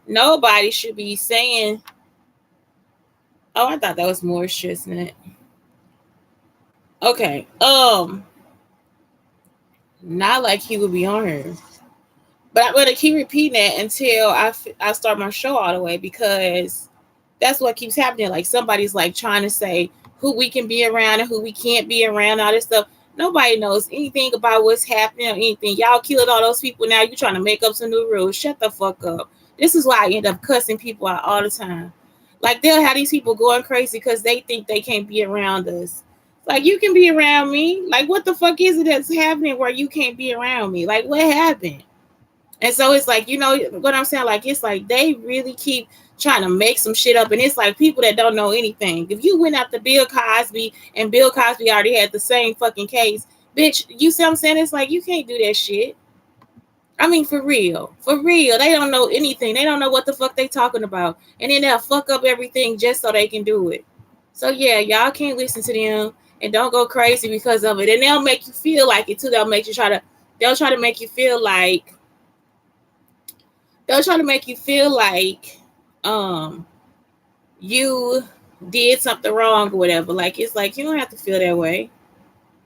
nobody should be saying, oh, I thought that was more stress than it. Okay. Not like he would be on her. But I'm gonna keep repeating that until I start my show all the way, because that's what keeps happening. Like somebody's like trying to say who we can be around and who we can't be around, all this stuff. Nobody knows anything about what's happening or anything. Y'all killed all those people. Now you trying to make up some new rules. Shut the fuck up. This is why I end up cussing people out all the time. Like they'll have these people going crazy because they think they can't be around us. Like you can be around me. Like what the fuck is it that's happening where you can't be around me? Like what happened? And so it's like, you know what I'm saying? Like, it's like they really keep trying to make some shit up. And it's like people that don't know anything. If you went after Bill Cosby and Bill Cosby already had the same fucking case, bitch, you see what I'm saying? It's like, you can't do that shit. I mean, for real. For real. They don't know anything. They don't know what the fuck they talking about. And then they'll fuck up everything just so they can do it. So, yeah, y'all can't listen to them and don't go crazy because of it. And they'll make you feel like it, too. They'll try to make you feel like, you did something wrong or whatever. Like, it's like, you don't have to feel that way.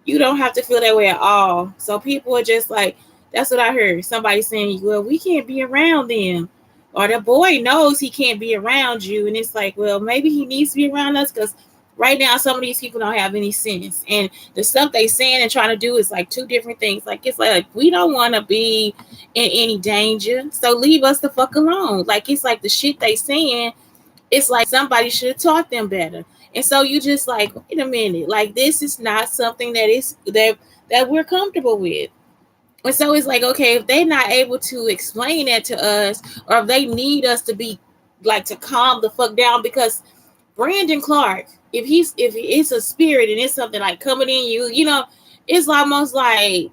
You don't have to feel that way at all. So people are just like, that's what I heard. Somebody saying, well, we can't be around them. Or the boy knows he can't be around you. And it's like, well, maybe he needs to be around us because right now some of these people don't have any sense. And the stuff they saying and trying to do is like two different things. Like, it's like we don't want to be in any danger. So leave us the fuck alone. Like, it's like the shit they saying, it's like somebody should have taught them better. And so you just like, wait a minute, like this is not something that we're comfortable with. And so it's like, okay, if they're not able to explain that to us, or if they need us to be like to calm the fuck down, because Brandon Clark, if it's a spirit and it's something like coming in you, you know, it's almost like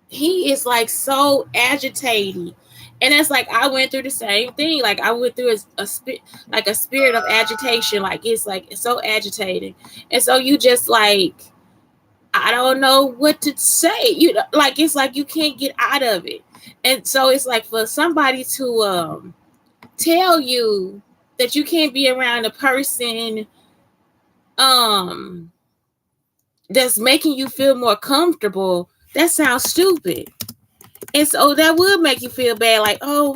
he is like so agitated. And it's like I went through the same thing. Like I went through a spirit of agitation. Like it's so agitated. And so you just like, I don't know what to say. You know, like it's like you can't get out of it. And so it's like for somebody to tell you that you can't be around a person that's making you feel more comfortable, that sounds stupid. And so that would make you feel bad, like, oh,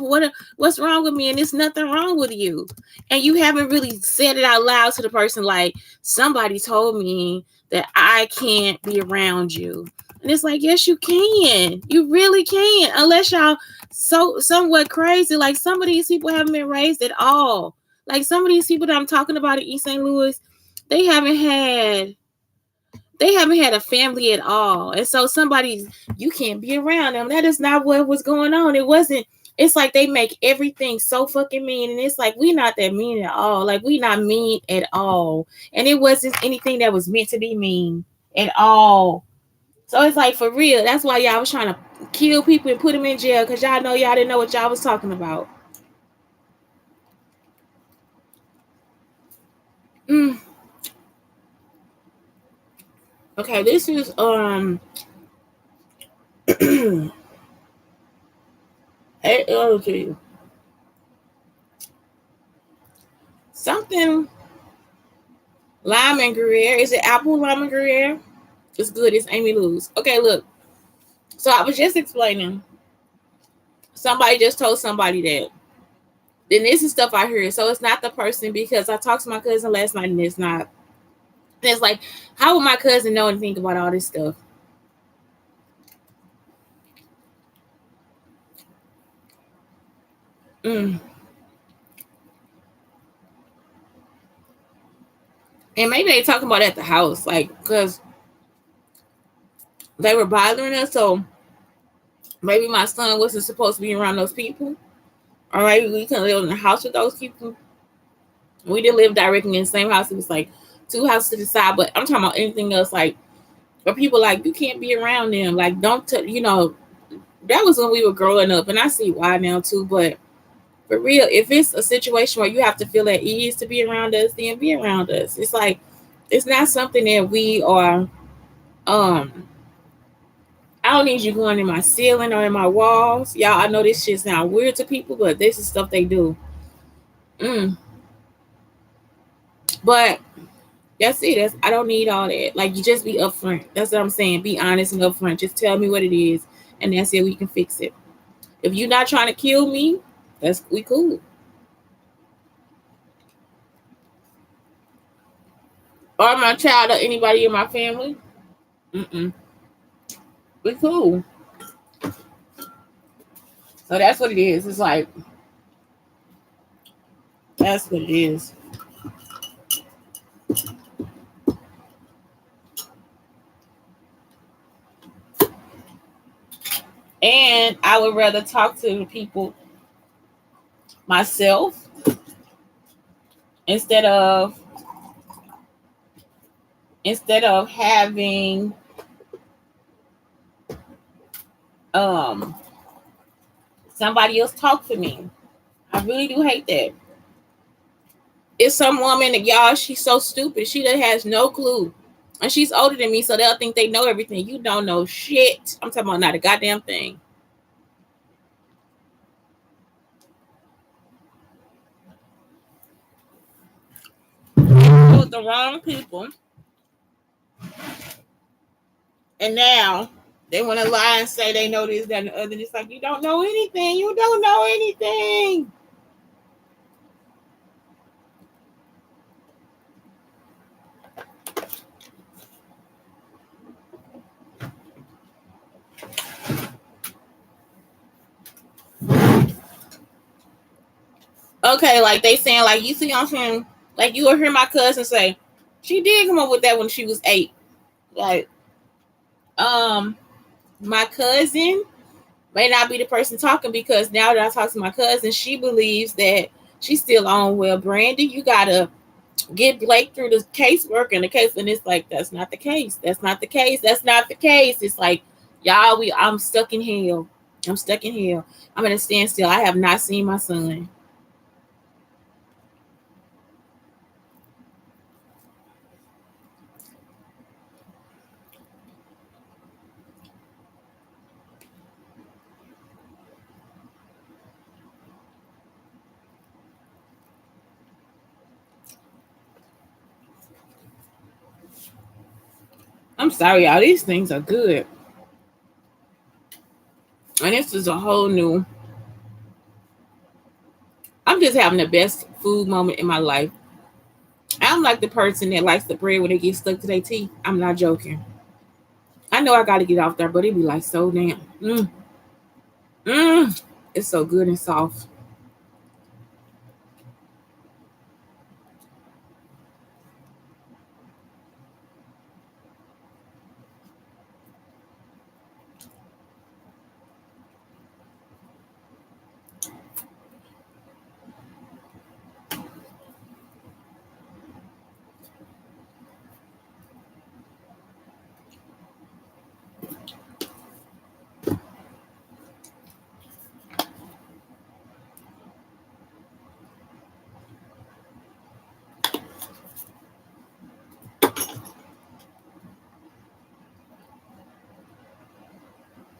what's wrong with me? And there's nothing wrong with you. And you haven't really said it out loud to the person, like, somebody told me that I can't be around you. And it's like, yes, you can. You really can. Unless y'all so somewhat crazy. Like some of these people haven't been raised at all. Like some of these people that I'm talking about in East St. Louis, they haven't had a family at all. And so you can't be around them. That is not what was going on. It's like they make everything so fucking mean. And it's like, we not that mean at all. Like we not mean at all. And it wasn't anything that was meant to be mean at all. So it's like, for real, that's why y'all was trying to kill people and put them in jail, because y'all know y'all didn't know what y'all was talking about. Okay, this is something lime and Gruyere. Is it apple lime and Gruyere? It's good. It's Amy Lou's. Okay, look. So I was just explaining. Somebody just told somebody that. Then this is stuff I heard. So it's not the person, because I talked to my cousin last night and it's not. And it's like, how would my cousin know anything about all this stuff? And maybe they talking about at the house, like, because they were bothering us. So maybe my son wasn't supposed to be around those people. Or maybe we couldn't live in the house with those people. We didn't live directly in the same house. It was like 2 houses to the side. But I'm talking about anything else, like, where people like, you can't be around them. Like, that was when we were growing up. And I see why now too. But for real, if it's a situation where you have to feel at ease to be around us, then be around us. It's like, it's not something that we are, I I don't need you going in my ceiling or in my walls. Y'all, I know this shit sound weird to people, but this is stuff they do. But that's it. I don't need all that. Like, you just be upfront. That's what I'm saying. Be honest and upfront. Just tell me what it is, and that's it. We can fix it. If you're not trying to kill me, we cool. Or my child or anybody in my family. We cool. So that's what it is. It's like, that's what it is. And I would rather talk to the people myself instead of having somebody else talk for me. I really do hate that. It's some woman that, y'all, she's so stupid. She that has no clue. And she's older than me, so they'll think they know everything. You don't know shit. I'm talking about not a goddamn thing. With the wrong people. And now they want to lie and say they know this, that, and the other. It's like, you don't know anything. You don't know anything. Okay, like they saying, like, you see, I'm saying, like, you will hear my cousin say, she did come up with that when she was 8. Like, my cousin may not be the person talking, because now that I talk to my cousin, she believes that she's still on. Well, Brandy, you gotta get Blake through the casework and the case, and it's like, that's not the case. That's not the case. That's not the case. It's like, y'all, I'm stuck in hell. I'm stuck in hell. I'm at a standstill. I have not seen my son. I'm sorry, y'all. These things are good. And this is a whole new. I'm just having the best food moment in my life. I'm like the person that likes the bread when it gets stuck to their teeth. I'm not joking. I know I got to get off there, but it be like so damn. It's so good and soft.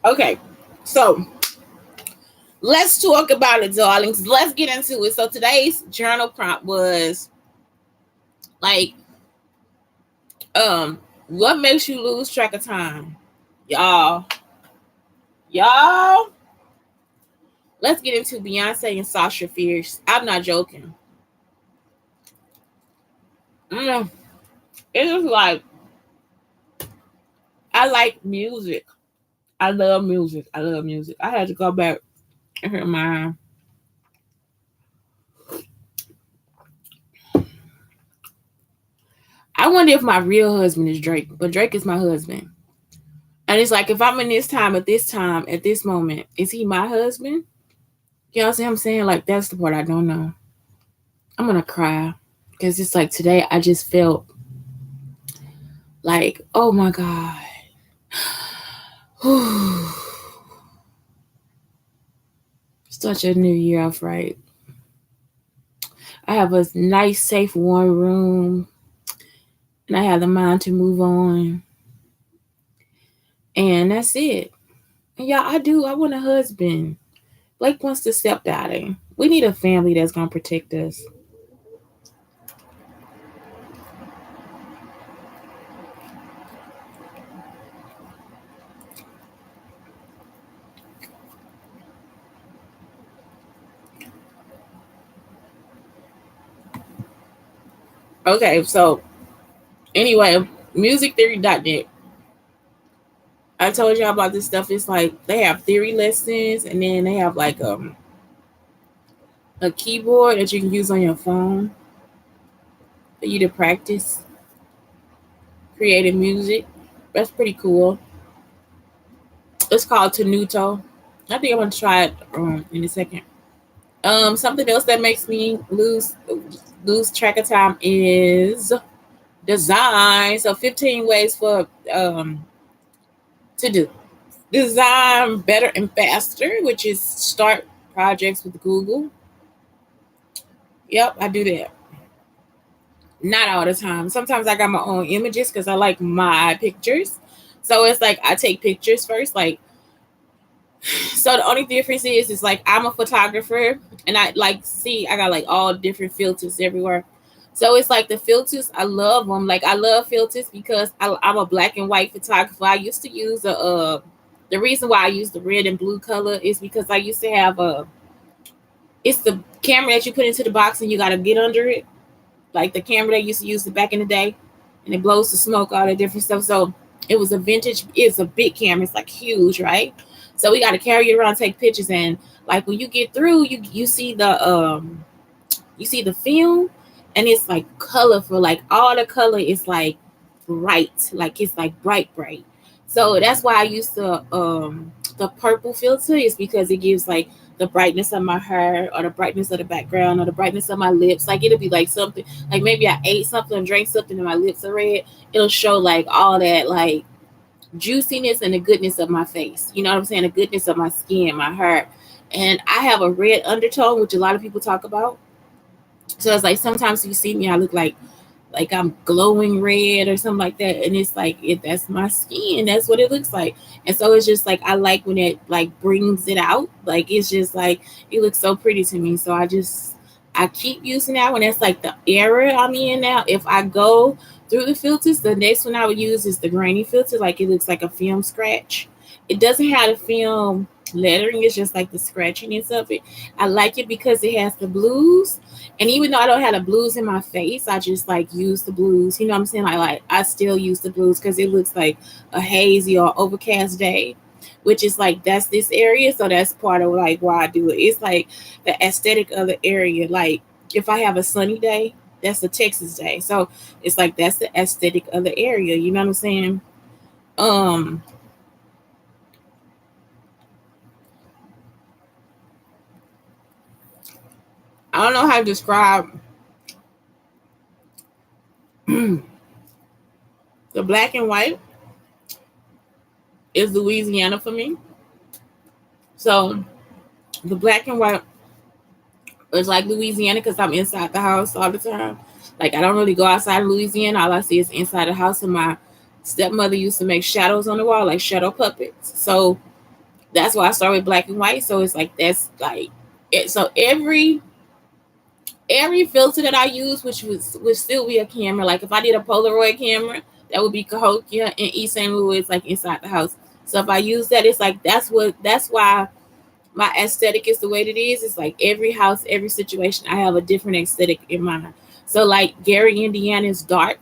Okay, so let's talk about it, darlings. Let's get into it. So today's journal prompt was like, what makes you lose track of time? Y'all, let's get into Beyonce and Sasha Fierce. I'm not joking. It is like, I like music. I love music. I had to go back and hear mine. I wonder if my real husband is Drake, but Drake is my husband. And it's like, if I'm in this time, at this moment, is he my husband? You know what I'm saying? Like, that's the part I don't know. I'm going to cry. Because it's like, today I just felt like, oh my God. Such a new year off, right? I have a nice, safe, warm room. And I have the mind to move on. And that's it. And yeah, I do. I want a husband. Blake wants the stepdaddy. We need a family that's gonna protect us. Okay, so anyway, musictheory.net. I told y'all about this stuff. It's like they have theory lessons, and then they have like a keyboard that you can use on your phone for you to practice creating music. That's pretty cool. It's called Tenuto. I think I'm gonna try it in a second. Something else that makes me lose track of time is design. So 15 ways for to do design better and faster, which is start projects with Google. Yep, I do that. Not all the time. Sometimes I got my own images because I like my pictures. So it's like I take pictures first. Like, so the only difference is like I'm a photographer and I like see I got like all different filters everywhere. So it's like the filters, I love them. Like I love filters because I'm a black and white photographer. I used to use the reason why I use the red and blue color is because I used to have it's the camera that you put into the box and you got to get under it, like the camera they used to use back in the day, and it blows the smoke, all the different stuff. So it was a vintage. It's a big camera. It's like huge, right? So we got to carry it around, take pictures, and like when you get through, you see the film, and it's like colorful. Like all the color is like bright, like it's like bright. So that's why I use the purple filter is because it gives like the brightness of my hair or the brightness of the background or the brightness of my lips. Like it'll be like something like maybe I ate something, drank something, and my lips are red. It'll show like all that like juiciness and the goodness of my face. You know what I'm saying? The goodness of my skin, my hair. And I have a red undertone, which a lot of people talk about. So it's like sometimes you see me, I look like I'm glowing red or something like that, and it's like that's my skin. That's what it looks like. And so it's just like I like when it like brings it out. Like it's just like it looks so pretty to me. So I keep using that one. That's like the era I'm in now. If I go through the filters, the next one I would use is the grainy filter. Like it looks like a film scratch. It doesn't have the film lettering. It's just like the scratchiness of it. I like it because it has the blues. And even though I don't have the blues in my face, I just like use the blues. You know what I'm saying? Like I still use the blues because it looks like a hazy or overcast day, which is like that's this area. So that's part of like why I do it. It's like the aesthetic of the area. Like if I have a sunny day, that's a Texas day. So it's like that's the aesthetic of the area. You know what I'm saying? Um, I don't know how to describe the black and white is Louisiana for me. So the black and white is like Louisiana because I'm inside the house all the time. Like I don't really go outside of Louisiana. All I see is inside the house. And my stepmother used to make shadows on the wall, like shadow puppets. So that's why I started with black and white. So it's like that's like it. So every filter that I use, which would still be a camera. Like if I did a Polaroid camera, that would be Cahokia and East St. Louis, like inside the house. So if I use that, it's like that's why my aesthetic is the way it is. It's like every house, every situation, I have a different aesthetic in mind. So like Gary, Indiana is dark.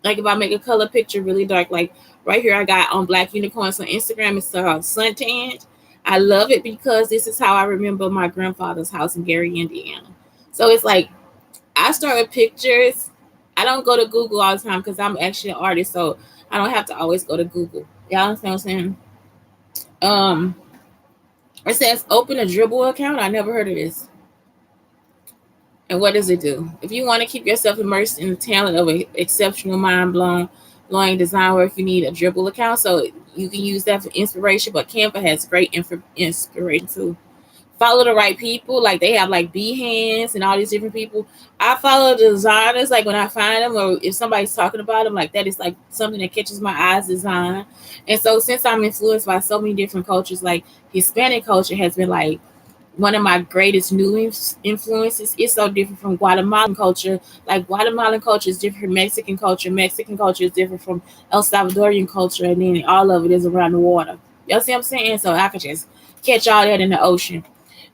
Like if I make a color picture really dark, like right here I got on Black Unicorns on Instagram, it's suntanned. I love it because this is how I remember my grandfather's house in Gary, Indiana. So it's like I start with pictures. I don't go to Google all the time because I'm actually an artist, so I don't have to always go to Google. Y'all understand what I'm saying? Um, it says open a dribble account. I never heard of this. And what does it do? If you want to keep yourself immersed in the talent of an exceptional, blowing design work, you need a dribble account. So you can use that for inspiration. But Canva has great inspiration too. follow the right people. Like they have like Behance and all these different people. I follow the designers. Like when I find them, or if somebody's talking about them, like that is like something that catches my eyes. Design, and so since I'm influenced by so many different cultures, like Hispanic culture has been like one of my greatest new influences. It's so different from Guatemalan culture. Like Guatemalan culture is different from Mexican culture. Mexican culture is different from El Salvadorian culture, and then all of it is around the water. You see what I'm saying? So I could just catch all that in the ocean.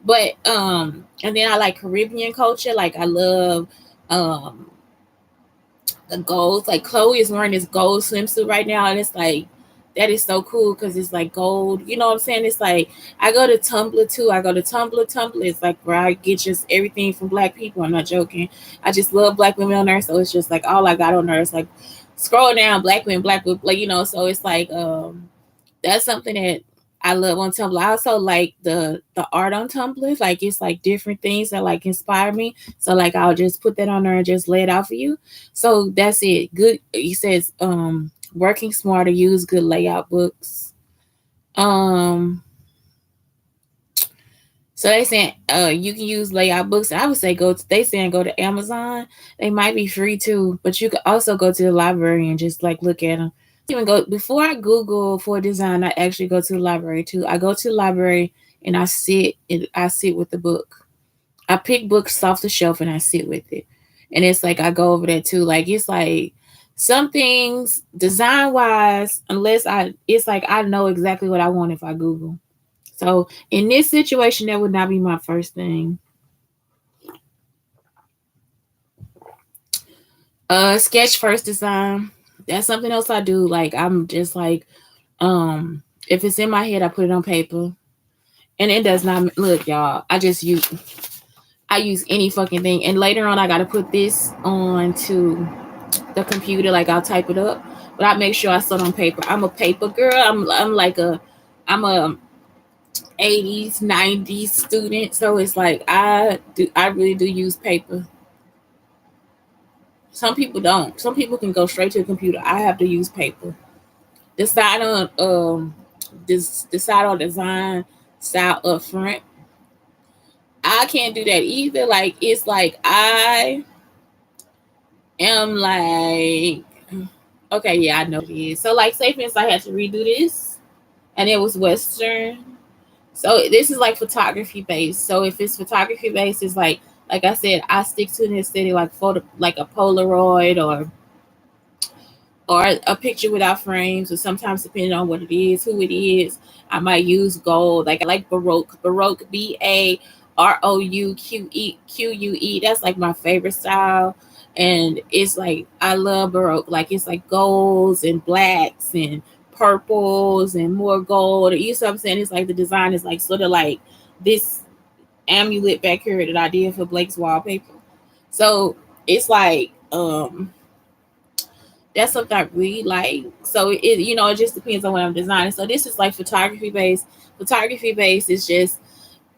But and then I like Caribbean culture. Like I love um the gold. Like Chloe is wearing this gold swimsuit right now, and it's like that is so cool because it's like gold. You know what I'm saying? It's like I go to Tumblr too. I go to Tumblr. Tumblr is like where I get just everything from Black people. I'm not joking. I just love Black women on there, so it's just like all I got on there is like scroll down Black women, like So it's like that's something that I love on Tumblr. I also like the art on Tumblr. Like it's like different things that like inspire me. So like I'll just put that on there and just lay it out for you. So that's it. Good. He says working smarter, use good layout books. Um so they saying you can use layout books. I would say they saying go to Amazon. They might be free too, but you could also go to the library and just like look at them. Even go before I Google for design, I actually go to the library too. I go to the library and I sit with the book. I pick books off the shelf and I sit with it. And it's like I go over there too. Like it's like some things design wise, unless it's like I know exactly what I want if I Google. So in this situation, that would not be my first thing. Sketch first design. That's something else I do. Like I'm just like, if it's in my head, I put it on paper. And it does not look, y'all. I use any fucking thing. And later on I gotta put this onto the computer, like I'll type it up. But I make sure I start on paper. I'm a paper girl. I'm a 80s, 90s student. So it's like I really do use paper. Some people don't. Some people can go straight to the computer. I have to use paper. Decide on decide on design style up front. I can't do that either. Like it's like I am like okay, yeah, I know it is. So like say for instance I had to redo this and it was Western. So this is like photography based. So if it's photography based, it's like I said, I stick to an aesthetic like photo like a Polaroid or a picture without frames, or sometimes depending on what it is, who it is, I might use gold. Like I like Baroque, Barouque. That's like my favorite style, and it's like I love Baroque. Like it's like golds and blacks and purples and more gold. You know what I'm saying? It's like the design is like sort of like this amulet back here that I did for Blake's wallpaper. So it's like that's something I really like. So it just depends on what I'm designing. So this is like photography based. Photography based is just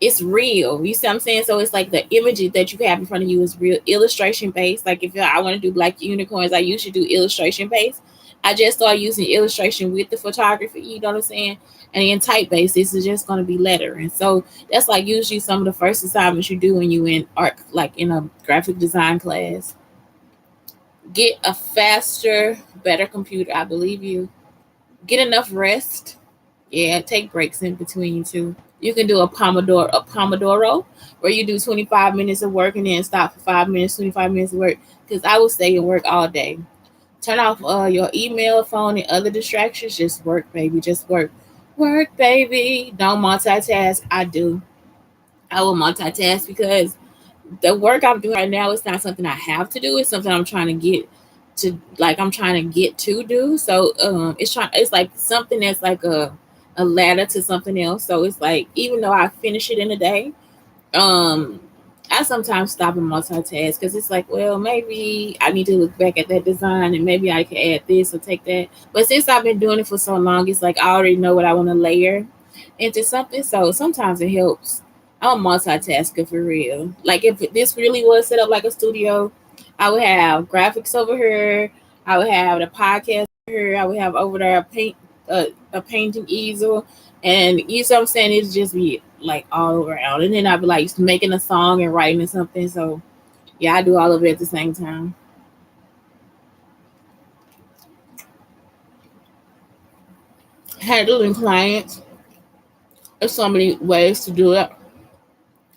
it's real. You see what I'm saying? So it's like the images that you have in front of you is real. Illustration based. Like if I want to do Black Unicorns, I usually do illustration based. I just started using illustration with the photography. You know what I'm saying? And then type based, this is just going to be lettering. So that's like usually some of the first assignments you do when you in art, like in a graphic design class. Get a faster, better computer. I believe you. Get enough rest. Yeah, take breaks in between too. You can do a Pomodoro, where you do 25 minutes of work and then stop for 5 minutes, 25 minutes of work. Because I will stay and work all day. Turn off your email, phone, and other distractions. Just work, baby. Just work. Work, baby. Don't multitask. I do. I will multitask because the work I'm doing right now is not something I have to do. It's something I'm trying to get to, like I'm trying to get to do. So it's like something that's like a ladder to something else. So it's like even though I finish it in a day, um I sometimes stop and multitask because it's like, well, maybe I need to look back at that design and maybe I can add this or take that. But since I've been doing it for so long, it's like I already know what I want to layer into something. So sometimes it helps. I'm a multitasker for real. Like if this really was set up like a studio, I would have graphics over here. I would have the podcast over here. I would have over there a painting easel, and you know what I'm saying. It's just be like all around. And then I'd be like making a song and writing something. So yeah, I do all of it at the same time. Handling clients, there's so many ways to do it.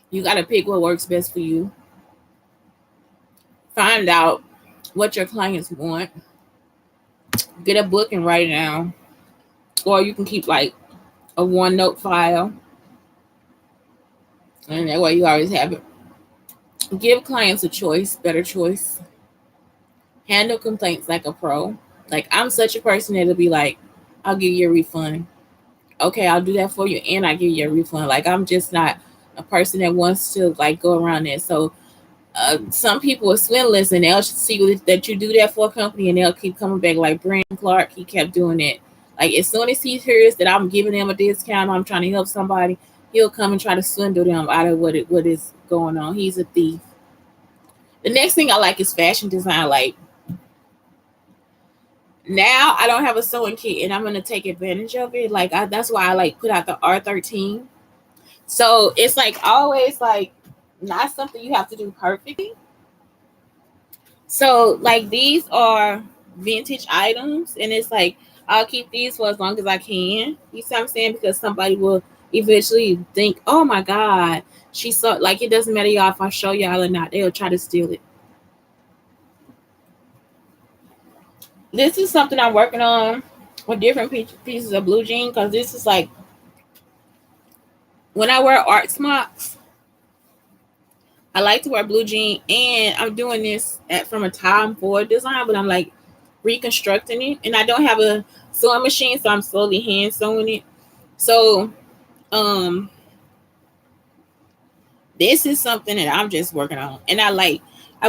You got to pick what works best for you. Find out what your clients want. Get a book and write it down. Or you can keep like a OneNote file. And that way you always have it. Give clients a choice, better choice. Handle complaints like a pro. Like, I'm such a person that'll be like, I'll give you a refund. Okay, I'll do that for you, and I give you a refund. Like, I'm just not a person that wants to like go around there. So some people are swindlers, and they'll see that you do that for a company, and they'll keep coming back. Like Brandon Clark, he kept doing it. Like, as soon as he hears that I'm giving them a discount, I'm trying to help somebody, he'll come and try to swindle them out of what is going on. He's a thief. The next thing I like is fashion design. Like, now I don't have a sewing kit, and I'm gonna take advantage of it. Like, that's why I like put out the R13. So it's like always like not something you have to do perfectly. So like these are vintage items, and it's like I'll keep these for as long as I can. You see what I'm saying? Because somebody will eventually think, oh my God, she saw, like, it doesn't matter y'all if I show y'all or not, they'll try to steal it. This is something I'm working on with different pieces of blue jean, because this is like when I wear art smocks, I like to wear blue jean, and I'm doing this from a Tom Ford design, but I'm like reconstructing it, and I don't have a sewing machine, so I'm slowly hand sewing it. So this is something that I'm just working on, and I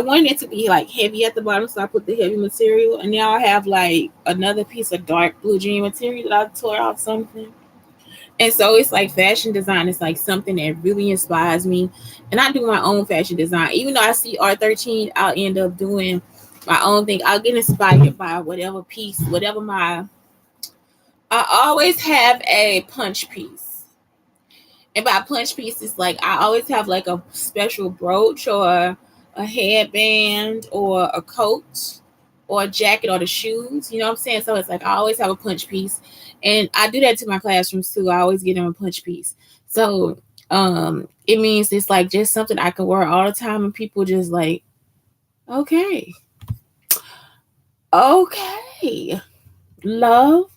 wanted it to be like heavy at the bottom, so I put the heavy material, and now I have like another piece of dark blue jean material that I tore off something. And so it's like fashion design is like something that really inspires me. And I do my own fashion design. Even though I see R13, I'll end up doing my own thing. I'll get inspired by whatever piece, I always have a punch piece. And by punch piece, it's like I always have like a special brooch or a headband or a coat or a jacket or the shoes. You know what I'm saying? So it's like I always have a punch piece. And I do that to my classrooms too. I always get them a punch piece. So it means it's like just something I can wear all the time, and people just like, okay, love,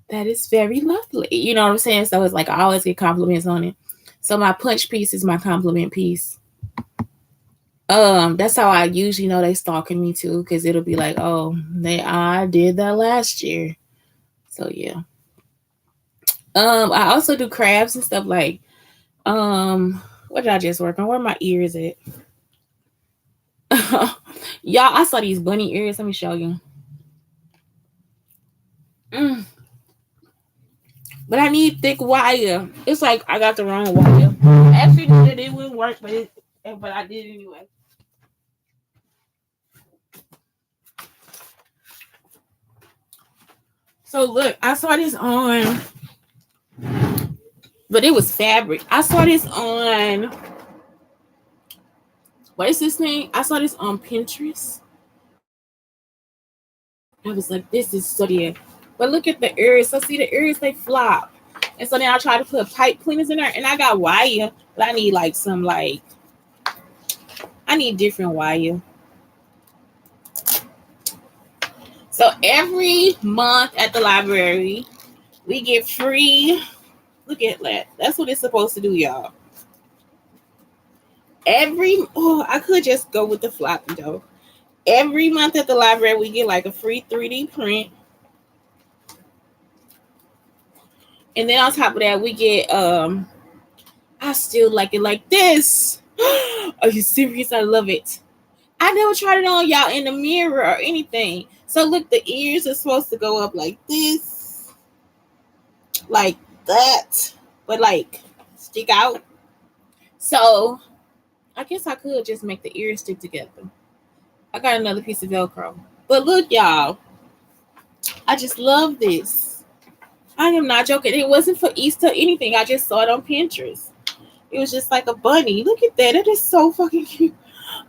that is very lovely. You know what I'm saying? So it's like I always get compliments on it. So my punch piece is my compliment piece. That's how I usually know they stalking me too, because it'll be like, oh, I did that last year. So yeah. I also do crafts and stuff like, what did I just work on? Where are my ears at? Y'all, I saw these bunny ears. Let me show you. But I need thick wire. It's like I got the wrong wire. Actually, it wouldn't work, but I did anyway. So look, I saw this on, but it was fabric. I saw this on, what is this thing? I saw this on Pinterest. I was like, this is so dear. But look at the ears. So see the ears, they flop. And so then I try to put pipe cleaners in there, and I got wire, but I need like I need different wire. So every month at the library, we get free. Look at that. That's what it's supposed to do, y'all. I could just go with the floppy though. Every month at the library, we get like a free 3D print. And then on top of that, we get I still like it like this. Are you serious? I love it. I never tried it on y'all in the mirror or anything. So look, the ears are supposed to go up like this, like that, but like stick out. So I guess I could just make the ears stick together. I got another piece of Velcro. But look, y'all, I just love this. I am not joking. It wasn't for Easter or anything. I just saw it on Pinterest. It was just like a bunny. Look at that. It is so fucking cute.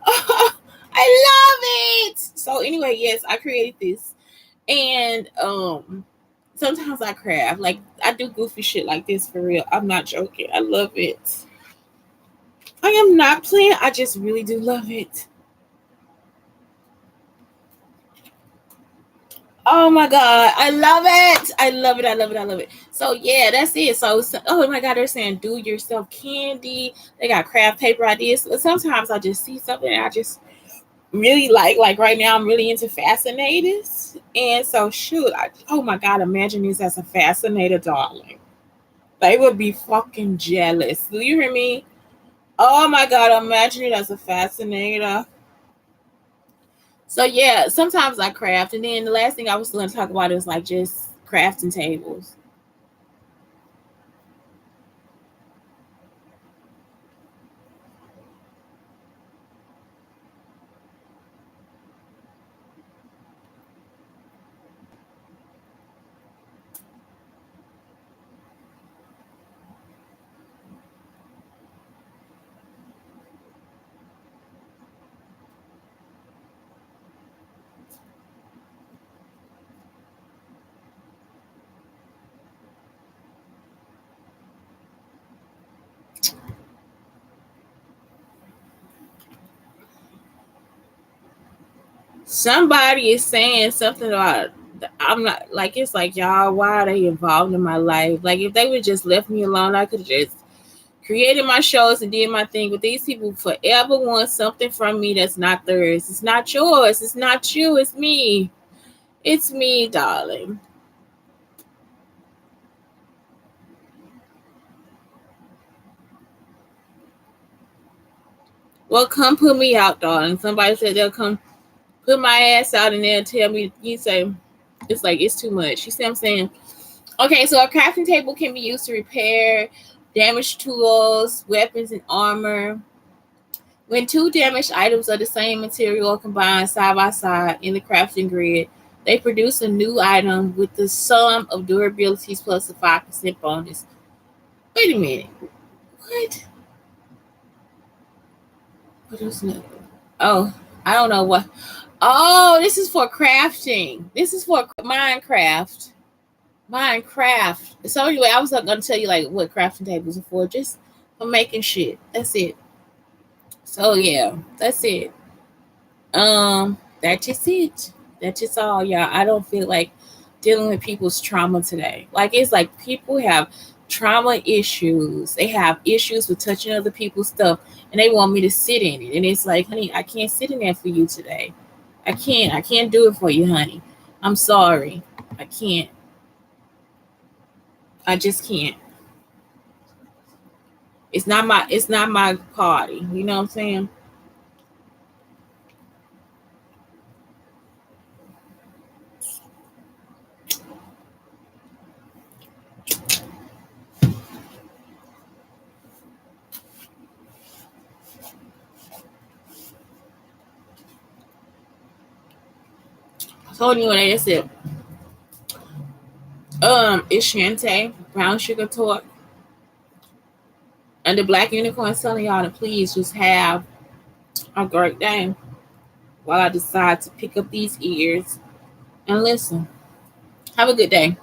I love it. So anyway, yes, I created this. And sometimes I craft. Like I do goofy shit like this for real. I'm not joking. I love it. I am not playing. I just really do love it. Oh my god, I love it. I love it. I love it. I love it. So yeah, that's it. So oh my god, they're saying do yourself candy. They got craft paper ideas. Sometimes I just see something and I just really like right now I'm really into fascinators. And so shoot, oh my god, imagine this as a fascinator, darling. They would be fucking jealous. Do you hear me? Oh my god, imagine it as a fascinator. So yeah, sometimes I craft, and then the last thing I was going to talk about is like just crafting tables. Somebody is saying something about I'm not like it's like y'all, why are they involved in my life? Like if they would just left me alone, I could have just created my shows and did my thing. But these people forever want something from me that's not theirs. It's not yours. It's not you. It's me. It's me, darling. Well, come put me out, darling. Somebody said they'll come put my ass out and they'll tell me, you say, it's like, it's too much. You see what I'm saying? Okay, so a crafting table can be used to repair damaged tools, weapons, and armor. When two damaged items of the same material are combined side by side in the crafting grid, they produce a new item with the sum of durabilities plus a 5% bonus. Wait a minute. What? What is new? Oh, I don't know what. Oh, this is for crafting. This is for Minecraft. Minecraft. So anyway, I was gonna tell you like what crafting tables are for, just for making shit. That's it. So yeah, that's it. That's just it. That's just all, y'all. I don't feel like dealing with people's trauma today. Like it's like people have trauma issues. They have issues with touching other people's stuff, and they want me to sit in it. And it's like, honey, I can't sit in that for you today. I can't. I can't do it for you, honey. I'm sorry. I can't. I just can't. It's not my party. You know what I'm saying? So anyway, that's it. It's Shante, brown sugar torte, and the Black Unicorns telling y'all to please just have a great day while I decide to pick up these ears and listen. Have a good day.